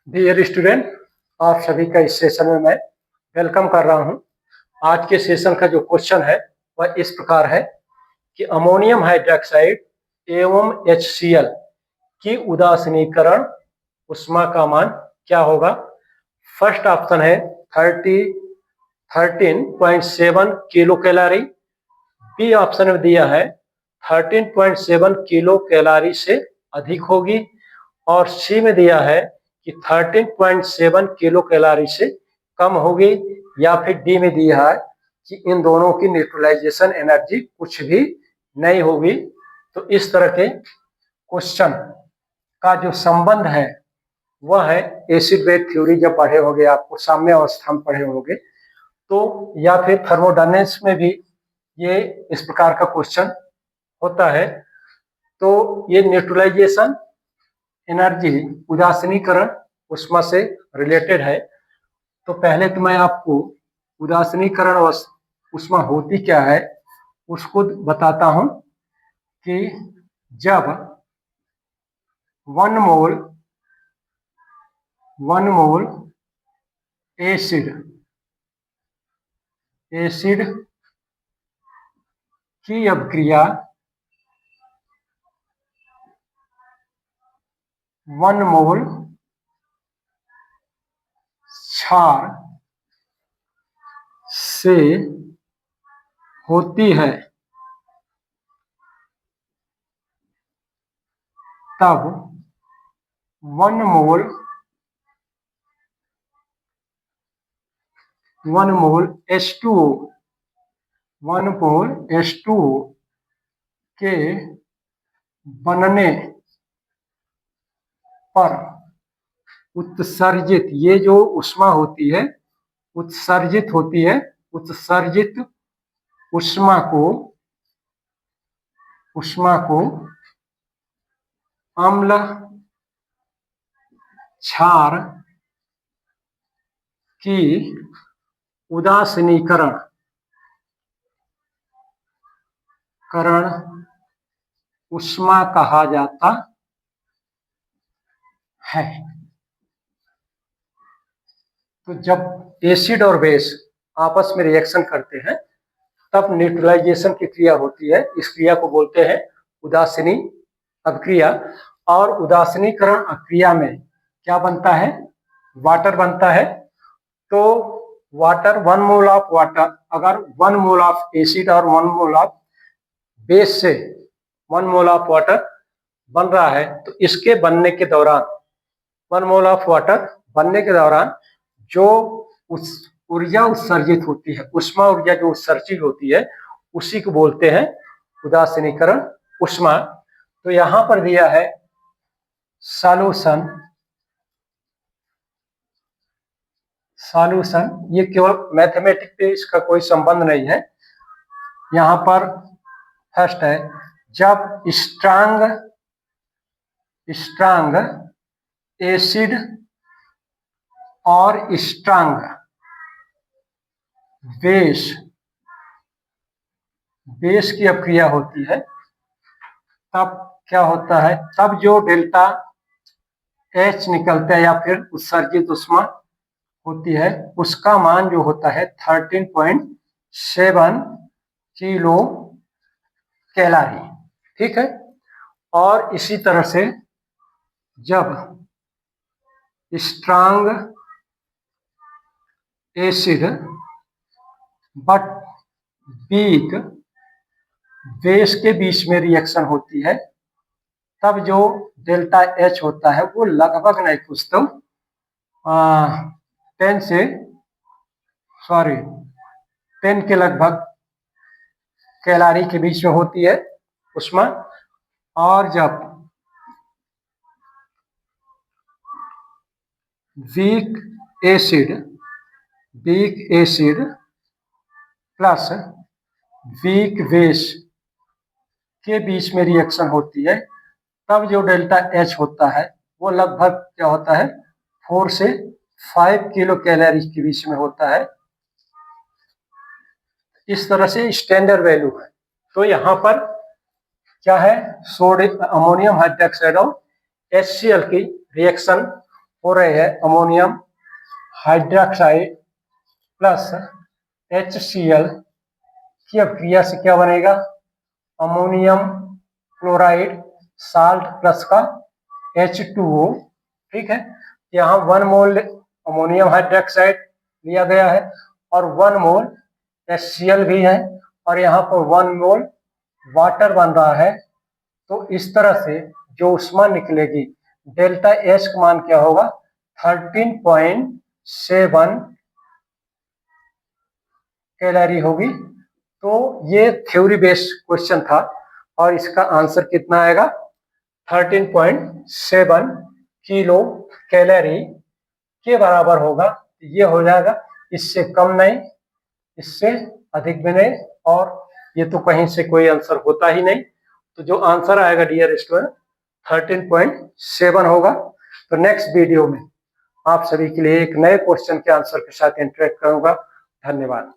Dear student, आप सभी का इस सेशन में मैं वेलकम कर रहा हूं। आज के सेशन का जो क्वेश्चन है वह इस प्रकार है कि अमोनियम हाइड्रोक्साइड एवं HCl की उदासीनीकरण उष्मा का मान क्या होगा। फर्स्ट ऑप्शन है 13.7 किलो कैलोरी। बी ऑप्शन में दिया है 13.7 किलो कैलोरी से अधिक होगी, और सी में दिया है कि 13.7 किलो कैलोरी से कम होगी, या फिर डी में दिया है कि इन दोनों की न्यूट्रलाइजेशन एनर्जी कुछ भी नहीं होगी। तो इस तरह के क्वेश्चन का जो संबंध है वह है एसिड बेस थ्योरी, जब पढ़े होंगे आपको साम्य अवस्था में पढ़े होंगे तो, या फिर थर्मोडायनेमिक्स में भी ये इस प्रकार का क्वेश्चन होता है। तो ये न्यूट्रलाइजेशन एनर्जी उदासीनीकरण उष्मा से रिलेटेड है। तो पहले तो मैं आपको उदासीनीकरण उष्मा होती क्या है उसको बताता हूं कि जब वन मोल एसिड की अभिक्रिया 1 मोल क्षार से होती है, तब 1 मोल H2O के बनने पर उत्सर्जित, ये जो उष्मा होती है उत्सर्जित होती है, उत्सर्जित उष्मा को अम्ल क्षार की उदासीनीकरण उष्मा कहा जाता है। तो जब एसिड और बेस आपस में रिएक्शन करते हैं तब न्यूट्रलाइजेशन की क्रिया होती है। इस क्रिया को बोलते हैं उदासीनी अभिक्रिया। और उदासीनीकरण क्रिया में क्या बनता है, वाटर बनता है। तो वाटर 1 मोल ऑफ वाटर, अगर 1 मोल ऑफ एसिड और 1 मोल ऑफ बेस से 1 मोल ऑफ वाटर बन रहा है, तो इसके बनने के दौरान 1 मोल ऑफ वाटर बनने के दौरान जो उस ऊर्जा उत्सर्जित होती है, उष्मा ऊर्जा जो उत्सर्जित होती है, उसी को बोलते हैं उदासीनीकरण उष्मा। तो यहां पर दिया है सॉल्यूशन, ये केवल मैथमेटिक्स पे इसका कोई संबंध नहीं है। यहां पर फर्स्ट है जब स्ट्रांग एसिड और स्ट्रांग बेस की अभिक्रिया होती है, तब क्या होता है, तब जो डेल्टा H निकलता है या फिर उत्सर्जित उष्मा होती है, उसका मान जो होता है 13.7 किलो कैलोरी। ठीक है। और इसी तरह से जब strong acid but weak base के बीच में रिएक्शन होती है, तब जो डेल्टा H होता है वो लगभग नहीं कुछ तो 10 के लगभग कैलोरी के बीच में होती है उष्मा। और जब weak acid plus weak base के बीच में रिएक्शन होती है, तब जो डेल्टा H होता है वो लगभग क्या होता है 4 से 5 किलो कैलोरी के बीच में होता है। इस तरह से स्टैंडर्ड वैल्यू है। तो यहाँ पर क्या है, सोडियम अमोनियम हाइड्रोक्साइड और HCl की रिएक्शन हो रहे हैं अमोनियम हाइड्रोक्साइड प्लस HCl की अभिक्रिया से क्या बनेगा, अमोनियम क्लोराइड साल्ट प्लस का H2O। ठीक है, यहाँ 1 मोल अमोनियम हाइड्रोक्साइड लिया गया है और 1 मोल HCl भी है और यहाँ पर 1 मोल वाटर बन रहा है। तो इस तरह से जो ऊष्मा निकलेगी डेल्टा एच का मान क्या होगा, 13.7 कैलोरी होगी। तो ये थ्योरी बेस्ड क्वेश्चन था और इसका आंसर कितना आएगा, 13.7 किलो कैलोरी के बराबर होगा। ये हो जाएगा, इससे कम नहीं, इससे अधिक भी नहीं, और ये तो कहीं से कोई आंसर होता ही नहीं। तो जो आंसर आएगा डियर स्टूडेंट 13.7 होगा। तो नेक्स्ट वीडियो में आप सभी के लिए एक नए क्वेश्चन के आंसर के साथ इंटरेक्ट करूंगा। धन्यवाद।